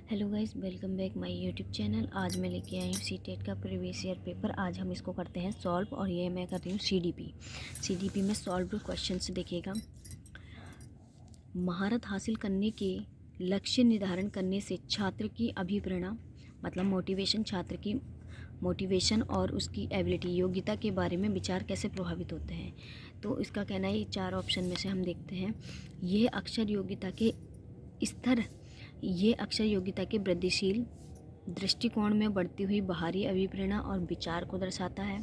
Hello guys, welcome back my YouTube channel. आज मैं लेके आई हूँ सीटेट का प्रीवियस ईयर पेपर। आज हम इसको करते हैं सॉल्व और ये मैं कर रही हूँ सीडीपी में सॉल्व क्वेश्चन से। देखिएगा, महारत हासिल करने के लक्ष्य निर्धारण करने से छात्र की अभिप्रेरणा मतलब मोटिवेशन, छात्र की मोटिवेशन और उसकी एबिलिटी योग्यता के बारे में विचार कैसे प्रभावित होते हैं। तो इसका कहना है, ये 4 ऑप्शन में से हम देखते हैं। ये अक्षर योग्यता के स्तर ये अक्षर योग्यता के वृद्धिशील दृष्टिकोण में बढ़ती हुई बाहरी अभिप्रेरणा और विचार को दर्शाता है।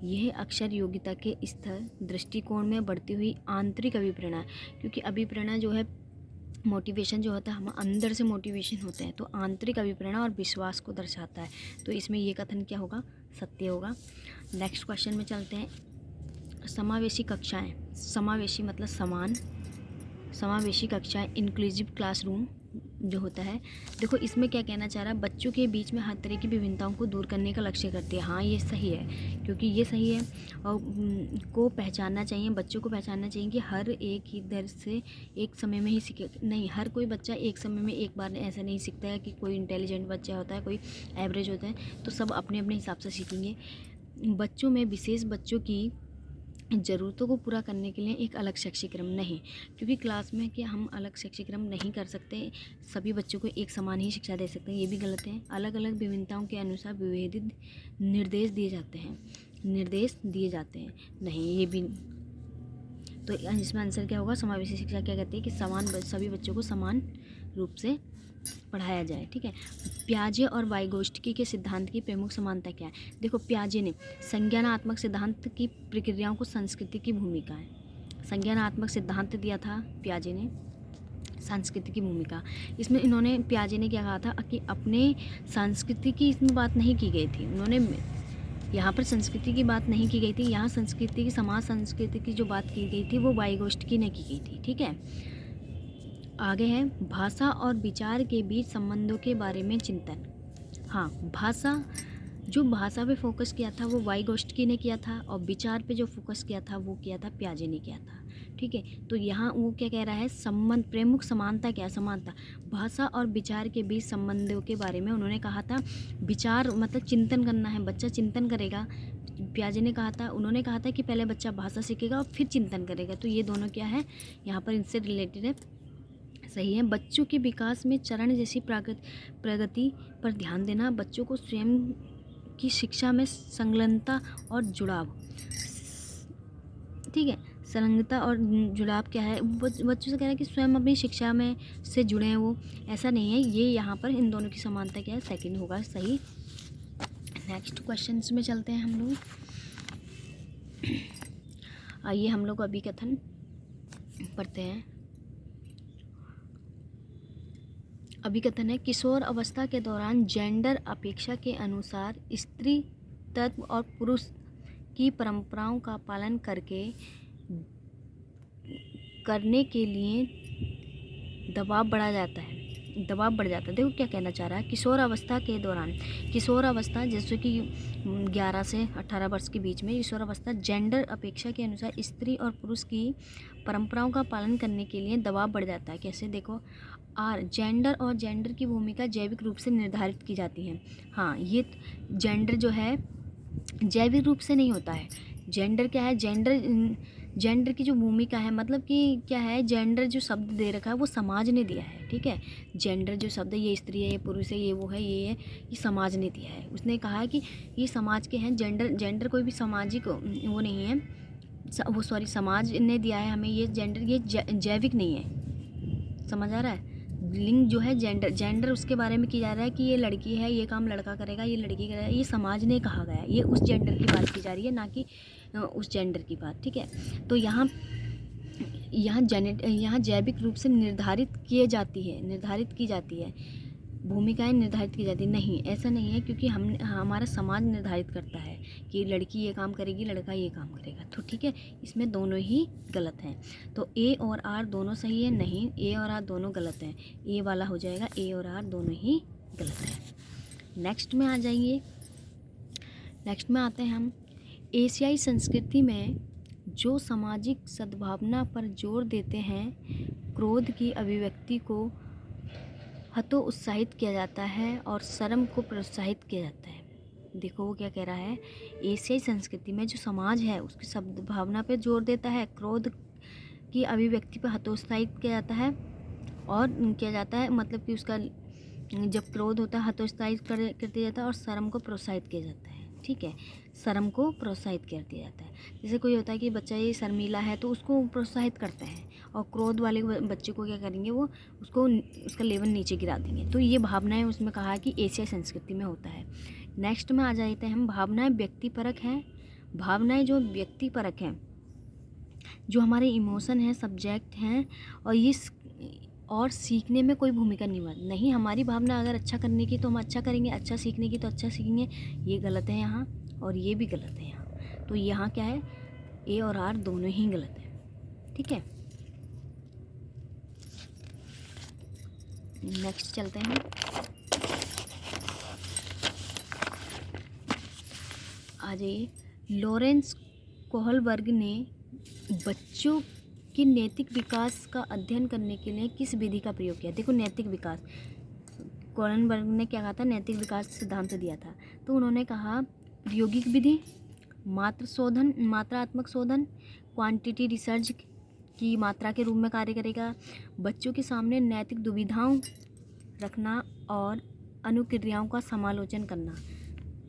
यह अक्षर योग्यता के स्तर दृष्टिकोण में बढ़ती हुई आंतरिक अभिप्रेरणा, क्योंकि अभिप्रेरणा जो है, मोटिवेशन जो होता है, हम अंदर से मोटिवेशन होते हैं, तो आंतरिक अभिप्रेरणा और विश्वास को दर्शाता है। तो इसमें ये कथन क्या होगा? सत्य होगा। नेक्स्ट क्वेश्चन में चलते हैं। समावेशी कक्षाएं, समावेशी मतलब समान, समावेशी कक्षाएं, इंक्लूसिव क्लासरूम जो होता है। देखो, इसमें क्या कहना चाह रहा है, बच्चों के बीच में हर तरह की विभिन्नताओं को दूर करने का लक्ष्य करती है। हाँ, ये सही है, क्योंकि ये सही है। और को पहचानना चाहिए, बच्चों को पहचानना चाहिए कि हर एक ही दर से एक समय में ही सीखे नहीं। हर कोई बच्चा एक समय में एक बार ऐसा नहीं सीखता है कि कोई इंटेलिजेंट बच्चा होता है, कोई एवरेज होता है, तो सब अपने अपने हिसाब से सीखेंगे। बच्चों में विशेष बच्चों की ज़रूरतों को पूरा करने के लिए एक अलग शैक्षिक क्रम नहीं, क्योंकि क्लास में कि हम अलग शैक्षिक क्रम नहीं कर सकते, सभी बच्चों को एक समान ही शिक्षा दे सकते हैं, ये भी गलत है। अलग अलग विभिन्नताओं के अनुसार विभेदित निर्देश दिए जाते हैं, नहीं, ये भी। तो इसमें आंसर क्या होगा? समावेशी शिक्षा क्या कहती है कि सभी बच्चों को समान रूप से पढ़ाया जाए। ठीक है। प्याजे और वाइगोस्टकी के सिद्धांत की प्रमुख समानता क्या है? देखो, प्याजे ने संज्ञानात्मक सिद्धांत की प्रक्रियाओं को संस्कृति की भूमिका है, संज्ञानात्मक सिद्धांत दिया था प्याजे ने, संस्कृति की भूमिका। इसमें इन्होंने, प्याजे ने क्या कहा था कि अपने संस्कृति की इसमें बात नहीं की गई थी। उन्होंने यहाँ पर संस्कृति की बात नहीं की गई थी, यहाँ संस्कृति की, समाज संस्कृति की जो बात की गई थी वो वाइगोस्टकी ने की गई थी। ठीक है। आगे है भाषा और विचार के बीच संबंधों के बारे में चिंतन। हाँ, भाषा पे फोकस किया था वो वाइगोस्टकी ने किया था, और विचार पे जो फोकस किया था वो किया था प्याजे ने किया था। ठीक है। तो यहाँ वो क्या कह रहा है, संबंध, प्रमुख समानता क्या? समानता भाषा और विचार के बीच संबंधों के बारे में उन्होंने कहा था। विचार मतलब चिंतन करना है, बच्चा चिंतन करेगा। प्याजे ने कहा था, उन्होंने कहा था कि पहले बच्चा भाषा सीखेगा और फिर चिंतन करेगा। तो ये दोनों क्या है, यहाँ पर इनसे रिलेटेड है, सही है। बच्चों के विकास में चरण जैसी प्रगति पर ध्यान देना, बच्चों को स्वयं की शिक्षा में संलग्नता और जुड़ाव। ठीक है, संलग्नता और जुड़ाव क्या है? बच्चों से कह रहा है कि स्वयं अपनी शिक्षा में से जुड़े हैं वो, ऐसा नहीं है। ये यहाँ पर इन दोनों की समानता क्या है? सेकंड होगा सही। नेक्स्ट क्वेश्चंस में चलते हैं हम लोग। आइए हम लोग अभिकथन पढ़ते हैं। अभिकथन है, किशोर अवस्था के दौरान जेंडर अपेक्षा के अनुसार स्त्री तत्व और पुरुष की परंपराओं का पालन करने के लिए दबाव बढ़ जाता है। देखो क्या कहना चाह रहा है, किशोर अवस्था के दौरान, किशोर अवस्था जैसे कि 11 से 18 वर्ष के बीच में किशोर अवस्था, जेंडर अपेक्षा के अनुसार स्त्री और पुरुष की परंपराओं का पालन करने के लिए दबाव बढ़ जाता है। कैसे? देखो, जेंडर और जेंडर की भूमिका जैविक रूप से निर्धारित की जाती है। हाँ, ये जेंडर जो है जैविक रूप से नहीं होता है। जेंडर क्या है? जेंडर की जो भूमिका है, मतलब कि क्या है, जेंडर जो शब्द दे रखा है वो समाज ने दिया है। ठीक है। जेंडर जो शब्द है, ये स्त्री है, ये पुरुष है, ये वो है, ये है, ये समाज ने दिया है। उसने कहा है कि ये समाज के हैं। जेंडर कोई भी सामाजिक वो नहीं है, समाज ने दिया है हमें ये जेंडर, ये जैविक नहीं है। समझ आ रहा है? लिंग जो है, जेंडर उसके बारे में किया जा रहा है कि ये लड़की है, ये काम लड़का करेगा, ये लड़की करेगा, ये समाज ने कहा गया है। ये उस जेंडर की बात की जा रही है, ना कि उस जेंडर की बात। ठीक है। तो यहाँ जैविक रूप से निर्धारित की जाती है, भूमिकाएं निर्धारित की जाती है। नहीं, ऐसा नहीं है, क्योंकि हमारा समाज निर्धारित करता है कि लड़की ये काम करेगी, लड़का ये काम करेगा। तो ठीक है, इसमें दोनों ही गलत हैं। तो ए और आर दोनों सही है? नहीं, ए और आर दोनों गलत हैं। ए वाला हो जाएगा, ए और आर दोनों ही गलत हैं। नेक्स्ट में आ जाएंगे। नेक्स्ट में आते हैं हम। एशियाई संस्कृति में जो सामाजिक सद्भावना पर जोर देते हैं, क्रोध की अभिव्यक्ति को हतोत्साहित किया जाता है और शर्म को प्रोत्साहित किया जाता है। देखो वो क्या कह रहा है, एशियाई संस्कृति में जो समाज है उसकी शब्द भावना पे जोर देता है, क्रोध की अभिव्यक्ति पर हतोत्साहित किया जाता है और किया जाता है, मतलब कि उसका जब क्रोध होता है हतोत्साहित कर दिया जाता है और शर्म को प्रोत्साहित किया जाता है। ठीक है, शर्म को प्रोत्साहित कर दिया जाता है। जैसे कोई होता है कि बच्चा ये शर्मीला है तो उसको प्रोत्साहित करते हैं, और क्रोध वाले बच्चे को क्या करेंगे, वो उसको उसका लेवल नीचे गिरा देंगे। तो ये भावनाएं उसमें कहा कि एशियाई संस्कृति में होता है। नेक्स्ट में आ जाते हैं हम, भावनाएं व्यक्तिपरक हैं। भावनाएं जो व्यक्तिपरक हैं, जो हमारे इमोशन हैं, सब्जेक्ट हैं, और सीखने में कोई भूमिका नहीं। हमारी भावना अगर अच्छा करने की तो हम अच्छा करेंगे, अच्छा सीखने की तो अच्छा सीखेंगे। ये गलत है यहाँ, और ये भी गलत है यहाँ। तो यहाँ क्या है, ए और आर दोनों ही गलत है। ठीक है, नेक्स्ट चलते हैं। आ जाइए, लॉरेंस कोहलबर्ग ने बच्चों कि नैतिक विकास का अध्ययन करने के लिए किस विधि का प्रयोग किया। देखो नैतिक विकास, कोहलबर्ग ने क्या कहा था, नैतिक विकास सिद्धांत दिया था। तो उन्होंने कहा प्रायोगिक विधि, मात्रात्मक शोधन, क्वांटिटी रिसर्च की मात्रा के रूप में कार्य करेगा, बच्चों के सामने नैतिक दुविधाओं रखना और अनुक्रियाओं का समालोचन करना,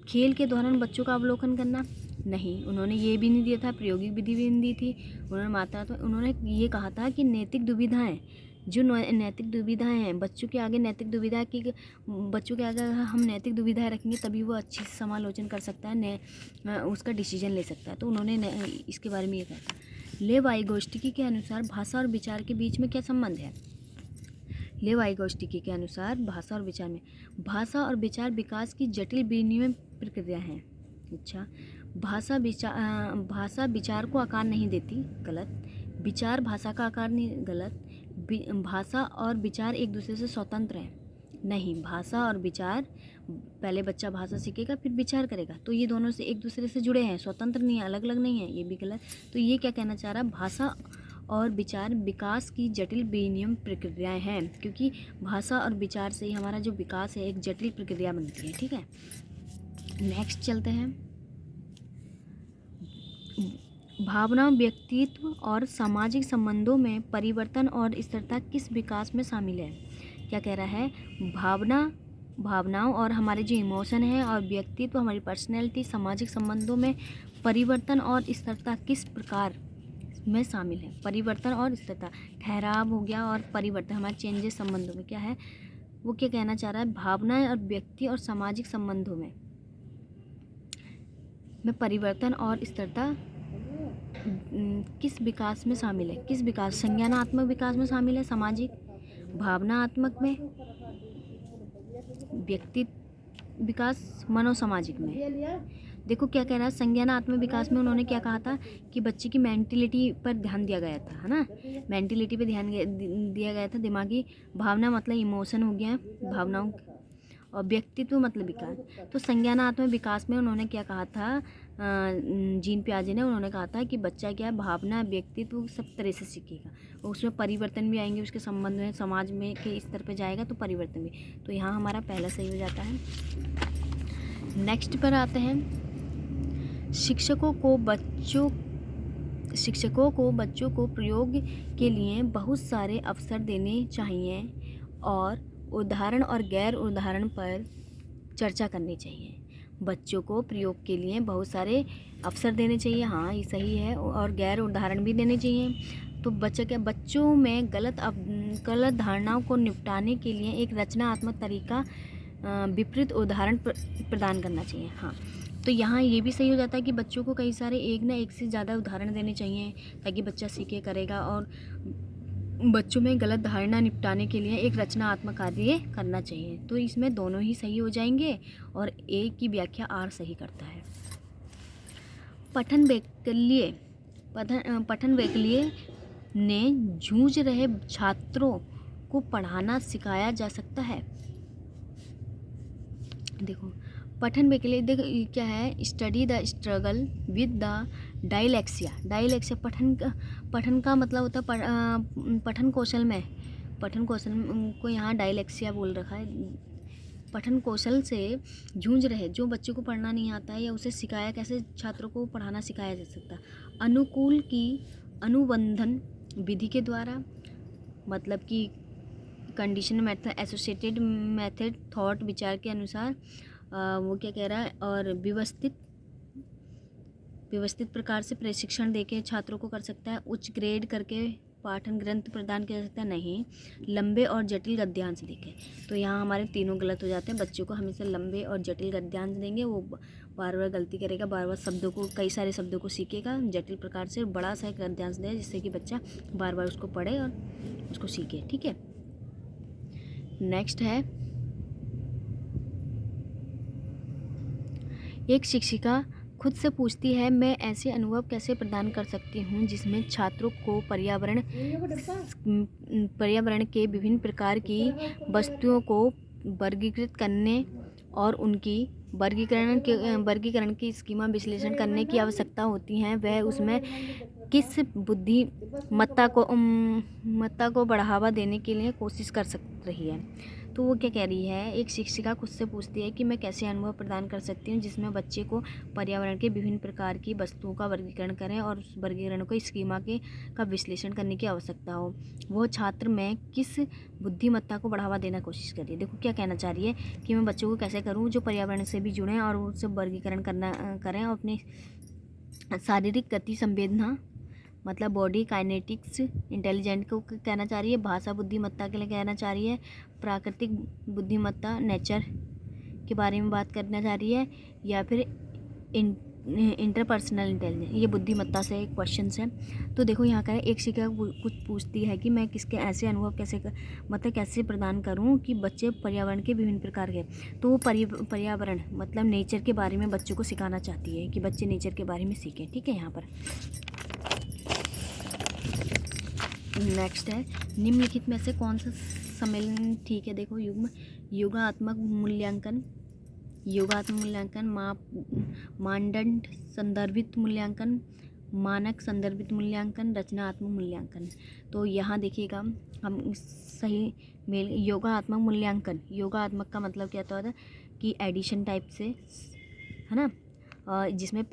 खेल के दौरान बच्चों का अवलोकन करना। नहीं, उन्होंने ये भी नहीं दिया था, प्रायोगिक विधि भी नहीं दी थी। उन्होंने ये कहा था कि नैतिक दुविधाएं, जो नैतिक दुविधाएं हैं बच्चों के आगे, नैतिक दुविधा की बच्चों के आगे हम नैतिक दुविधाएं रखेंगे तभी वो अच्छी से समालोचन कर सकता है, उसका डिसीजन ले सकता है। तो उन्होंने इसके बारे में ये कहा था। लेव वाइगोत्स्की के अनुसार भाषा और विचार के बीच में क्या संबंध है। लेव वाइगोत्स्की के अनुसार भाषा और विचार विकास की जटिल विनिमय प्रक्रिया है। अच्छा, भाषा विचार को आकार नहीं देती, गलत। विचार भाषा का आकार नहीं, गलत। भाषा और विचार एक दूसरे से स्वतंत्र हैं, नहीं। भाषा और विचार, पहले बच्चा भाषा सीखेगा फिर विचार करेगा, तो ये दोनों से एक दूसरे से जुड़े हैं, स्वतंत्र नहीं है, अलग अलग नहीं है, ये भी गलत। तो ये क्या कहना चाह रहा है, भाषा और विचार विकास की जटिल विनिमय प्रक्रियाएं हैं, क्योंकि भाषा और विचार से ही हमारा जो विकास है एक जटिल प्रक्रिया बनती है। ठीक है, नेक्स्ट चलते हैं। भावना, व्यक्तित्व और सामाजिक संबंधों में परिवर्तन और स्थिरता किस विकास में शामिल है। क्या कह रहा है, भावनाओं और हमारे जो इमोशन है और व्यक्तित्व, हमारी पर्सनैलिटी, सामाजिक संबंधों में परिवर्तन और स्थिरता किस प्रकार में शामिल है। परिवर्तन और स्थिरता, ठहराव हो गया और परिवर्तन, हमारे चेंजेस संबंधों में क्या है, वो क्या कहना चाह रहा है, भावनाएं और व्यक्ति और सामाजिक संबंधों में परिवर्तन और स्थिरता किस विकास में शामिल है। किस विकास, संज्ञानात्मक विकास में शामिल है, सामाजिक, भावनात्मक में, व्यक्ति विकास, मनोसामाजिक में। देखो क्या कह रहा है, संज्ञानात्मक विकास में उन्होंने क्या कहा था कि बच्चे की मेंटलिटी पर ध्यान दिया गया था, है ना, मेंटलिटी पे ध्यान दिया गया था, दिमागी। भावना मतलब इमोशन हो गया, भावनाओं, और व्यक्तित्व मतलब विकास। तो संज्ञानात्मक विकास में उन्होंने क्या कहा था, जीन पियाजे ने, उन्होंने कहा था कि बच्चा क्या है, भावना, व्यक्तित्व सब तरह से सीखेगा, उसमें परिवर्तन भी आएंगे, उसके संबंध में, समाज में के स्तर पे जाएगा तो परिवर्तन भी। तो यहाँ हमारा पहला सही हो जाता है। नेक्स्ट पर आते हैं, शिक्षकों को बच्चों को प्रयोग के लिए बहुत सारे अवसर देने चाहिए और उदाहरण और गैर उदाहरण पर चर्चा करनी चाहिए। बच्चों को प्रयोग के लिए बहुत सारे अवसर देने चाहिए, हाँ ये सही है, और गैर उदाहरण भी देने चाहिए। तो बच्चों में गलत धारणाओं को निपटाने के लिए एक रचनात्मक तरीका, विपरीत उदाहरण प्रदान करना चाहिए। हाँ, तो यहाँ ये भी सही हो जाता है कि बच्चों को कई सारे एक ना एक से ज़्यादा उदाहरण देने चाहिए ताकि बच्चा सीखे, करेगा, और बच्चों में गलत धारणा निपटाने के लिए एक रचनात्मक कार्य करना चाहिए। तो इसमें दोनों ही सही हो जाएंगे और ए की व्याख्या आर सही करता है। पठन वैकल्य ने जूझ रहे छात्रों को पढ़ाना सिखाया जा सकता है। देखो पठन वैकल्य, देखो क्या है, study the struggle with the dyslexia. पठन का मतलब होता है पठन कौशल में पठन कौशल को यहाँ डायलेक्सिया बोल रखा है। पठन कौशल से जूझ रहे जो बच्चे को पढ़ना नहीं आता है या उसे सिखाया कैसे छात्रों को पढ़ाना सिखाया जा सकता। अनुकूल की अनुबंधन विधि के द्वारा, मतलब कि condition method, associated method, thought, विचार के अनुसार वो क्या कह रहा है, और व्यवस्थित प्रकार से प्रशिक्षण देके छात्रों को कर सकता है। उच्च ग्रेड करके पाठन ग्रंथ प्रदान किया जा सकता है, नहीं। लंबे और जटिल गद्यांश देखे, तो यहाँ हमारे तीनों गलत हो जाते हैं। बच्चों को हमेशा लंबे और जटिल गद्यांश देंगे, वो बार बार गलती करेगा, बार बार शब्दों को, कई सारे शब्दों को सीखेगा। जटिल प्रकार से बड़ा सा गद्यांश दे जिससे कि बच्चा बार बार उसको पढ़े और उसको सीखे। ठीक है, नेक्स्ट है, एक शिक्षिका खुद से पूछती है, मैं ऐसे अनुभव कैसे प्रदान कर सकती हूँ जिसमें छात्रों को पर्यावरण के विभिन्न प्रकार की वस्तुओं को वर्गीकृत करने और उनकी वर्गीकरण की स्कीमा विश्लेषण करने की आवश्यकता होती है। वह उसमें किस बुद्धिमत्ता को बढ़ावा देने के लिए कोशिश कर रही है। तो वो क्या कह रही है, एक शिक्षिका खुद से पूछती है कि मैं कैसे अनुभव प्रदान कर सकती हूँ जिसमें बच्चे को पर्यावरण के विभिन्न प्रकार की वस्तुओं का वर्गीकरण करें और उस वर्गीकरण को स्कीमा का विश्लेषण करने की आवश्यकता हो। वो छात्र में किस बुद्धिमत्ता को बढ़ावा देना कोशिश कर रही है। देखो क्या कहना चाह रही है कि मैं बच्चों को कैसे करूँ जो पर्यावरण से भी जुड़ें और उससे वर्गीकरण करें और अपने शारीरिक गति संवेदना, मतलब बॉडी काइनेटिक्स इंटेलिजेंट को कहना चाह रही है। भाषा बुद्धिमत्ता के लिए कहना चाह रही है। प्राकृतिक बुद्धिमत्ता नेचर के बारे में बात करना चाह रही है, या फिर इंटरपर्सनल इंटेलिजेंस, ये बुद्धिमत्ता से एक क्वेश्चन है। तो देखो यहाँ का एक शिक्षिका कुछ पूछती है कि मैं किसके ऐसे अनुभव कैसे प्रदान करूँ कि बच्चे पर्यावरण के विभिन्न प्रकार के, तो वो पर्यावरण मतलब नेचर के बारे में बच्चों को सिखाना चाहती है कि बच्चे नेचर के बारे में सीखें। ठीक है, यहाँ पर नेक्स्ट है, निम्नलिखित में से कौन सा सम्मेलन ठीक है। देखो, योगात्मक मूल्यांकन, मानदंड संदर्भित मूल्यांकन, मानक संदर्भित मूल्यांकन, रचनात्मक मूल्यांकन। तो यहाँ देखिएगा हम सही मेल। योगात्मक मूल्यांकन, योगात्मक का मतलब क्या होता है कि एडिशन टाइप से, है ना, जिसमें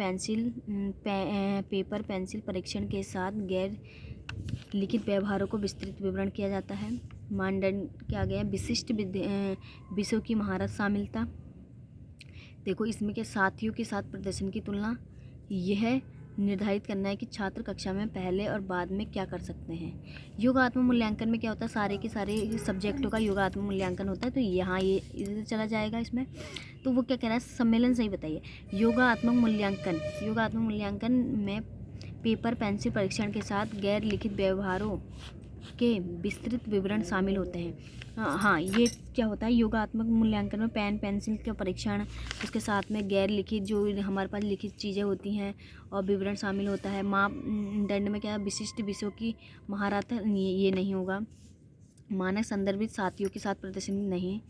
पेपर पेंसिल परीक्षण के साथ गैर लिखित व्यवहारों को विस्तृत विवरण किया जाता है। मानदंड क्या गया, विशिष्ट विषयों की महारत शामिलता। देखो इसमें के साथियों के साथ प्रदर्शन की तुलना, यह निर्धारित करना है कि छात्र कक्षा में पहले और बाद में क्या कर सकते हैं। योगात्मक मूल्यांकन में क्या होता है, सारे के सारे सब्जेक्टों का योगात्मक मूल्यांकन होता है, तो यहाँ ये इधर चला जाएगा इसमें। तो वो क्या कह रहा है, सम्मेलन सही बताइए। योगात्मक मूल्यांकन में पेपर पेंसिल परीक्षण के साथ गैर लिखित व्यवहारों के विस्तृत विवरण शामिल होते हैं। हाँ, ये क्या होता है, योगात्मक मूल्यांकन में पेन पेंसिल का परीक्षण, उसके साथ में गैर लिखित जो हमारे पास लिखित चीज़ें होती हैं और विवरण शामिल होता है। मापदंड में क्या, विशिष्ट विषयों की महारत, ये नहीं होगा। मानक संदर्भित साथियों के साथ प्रदर्शन नहीं।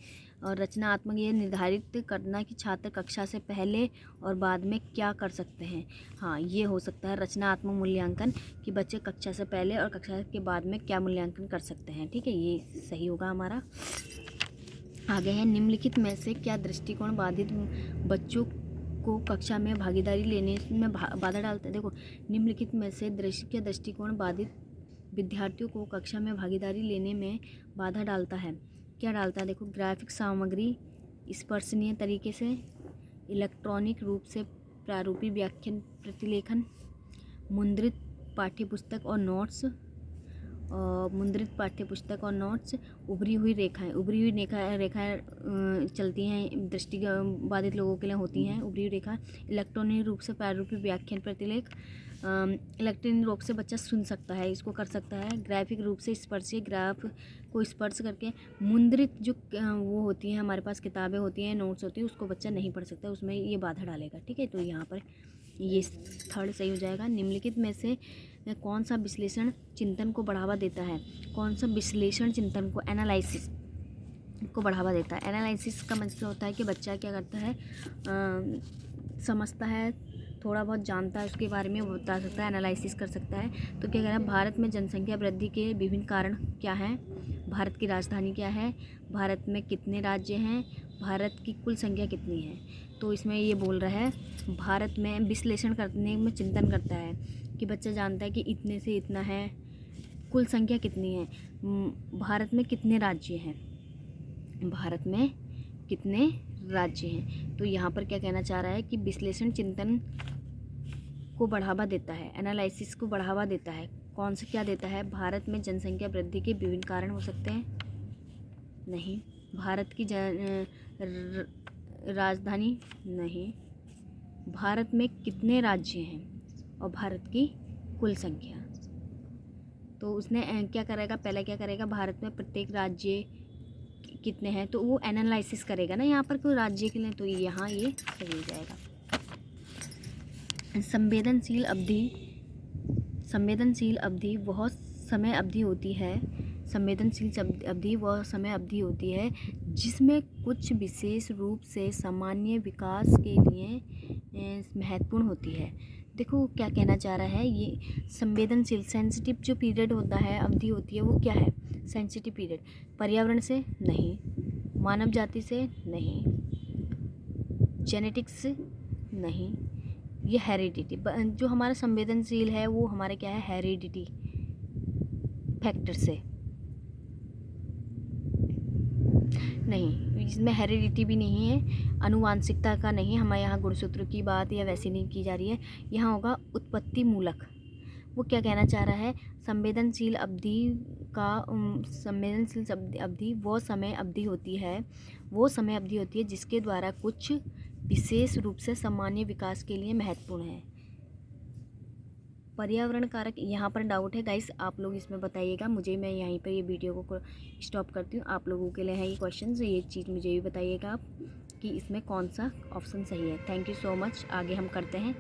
और रचनात्मक, ये निर्धारित करना कि छात्र कक्षा से पहले और बाद में क्या कर सकते हैं। हाँ, ये हो सकता है रचनात्मक मूल्यांकन कि बच्चे कक्षा से पहले और कक्षा के बाद में क्या मूल्यांकन कर सकते हैं। ठीक है, ये सही होगा हमारा। आगे है, निम्नलिखित में से क्या दृष्टिकोण बाधित बच्चों को कक्षा में भागीदारी लेने में बाधा डालते हैं। देखो, निम्नलिखित में से दृष्टिकोण बाधित विद्यार्थियों को कक्षा में भागीदारी लेने में बाधा डालता है। क्या डालता है, देखो, ग्राफिक सामग्री स्पर्शनीय तरीके से, इलेक्ट्रॉनिक रूप से प्रारूपी व्याख्यान प्रतिलेखन, मुद्रित पाठ्यपुस्तक और नोट्स, उभरी हुई रेखाएं चलती हैं, दृष्टि बाधित लोगों के लिए होती हैं उभरी हुई रेखा। इलेक्ट्रॉनिक रूप से प्रारूपी व्याख्यान प्रतिलेख, इलेक्ट्रॉनिक रूप से बच्चा सुन सकता है, इसको कर सकता है। ग्राफिक रूप से स्पर्शीय ग्राफ को स्पर्श करके, मुद्रित जो वो होती हैं हमारे पास किताबें होती हैं, नोट्स होती हैं, उसको बच्चा नहीं पढ़ सकता, उसमें ये बाधा डालेगा। ठीक है, तो यहाँ पर ये थर्ड सही हो जाएगा। निम्नलिखित में से कौन सा विश्लेषण चिंतन को बढ़ावा देता है। कौन सा विश्लेषण चिंतन को, एनालिसिस को बढ़ावा देता है। एनालिसिस का मतलब होता है कि बच्चा क्या करता है, समझता है, थोड़ा बहुत जानता है उसके बारे में वो बता सकता है, एनालिसिस कर सकता है। तो क्या कह रहा है, भारत में जनसंख्या वृद्धि के विभिन्न कारण क्या हैं, भारत की राजधानी क्या है, भारत में कितने राज्य हैं, भारत की कुल संख्या कितनी है। तो इसमें ये बोल रहा है भारत में विश्लेषण करने में चिंतन करता है कि बच्चा जानता है कि इतने से इतना है, कुल संख्या कितनी है, भारत में कितने राज्य हैं, भारत में कितने राज्य हैं। तो यहाँ पर क्या कहना चाह रहा है कि विश्लेषण चिंतन को बढ़ावा देता है, एनालिसिस को बढ़ावा देता है। कौन से क्या देता है, भारत में जनसंख्या वृद्धि के विभिन्न कारण हो सकते हैं, नहीं, भारत की राजधानी नहीं, भारत में कितने राज्य हैं और भारत की कुल संख्या। तो उसने क्या करेगा, पहले क्या करेगा, भारत में प्रत्येक राज्य कितने हैं, तो वो एनालिसिस करेगा ना यहाँ पर कोई राज्य के लिए, तो यहाँ ये सही हो जाएगा। संवेदनशील अवधि वह समय अवधि होती है, संवेदनशील अवधि वह समय अवधि होती है जिसमें कुछ विशेष रूप से सामान्य विकास के लिए महत्वपूर्ण होती है। देखो क्या कहना चाह रहा है, ये संवेदनशील सेंसिटिव जो पीरियड होता है, अवधि होती है, वो क्या है, सेंसिटिव पीरियड। पर्यावरण से नहीं, मानव जाति से नहीं, जेनेटिक्स से नहीं, ये हेरिडिटी, जो हमारा संवेदनशील है वो हमारे क्या है, हेरिडिटी फैक्टर से नहीं, इसमें हेरिडिटी भी नहीं है, आनुवांशिकता का नहीं, हमारे यहाँ गुणसूत्र की बात या वैसे नहीं की जा रही है, यहाँ होगा उत्पत्ति मूलक। वो क्या कहना चाह रहा है, संवेदनशील अवधि वो समय अवधि होती है जिसके द्वारा कुछ विशेष रूप से सामान्य विकास के लिए महत्वपूर्ण है। पर्यावरण कारक, यहाँ पर डाउट है गाइस, आप लोग इसमें बताइएगा मुझे, मैं यहीं पर ये वीडियो को स्टॉप करती हूँ। आप लोगों के लिए है ये क्वेश्चन, ये चीज़ मुझे भी बताइएगा आप कि इसमें कौन सा ऑप्शन सही है। थैंक यू सो मच, आगे हम करते हैं।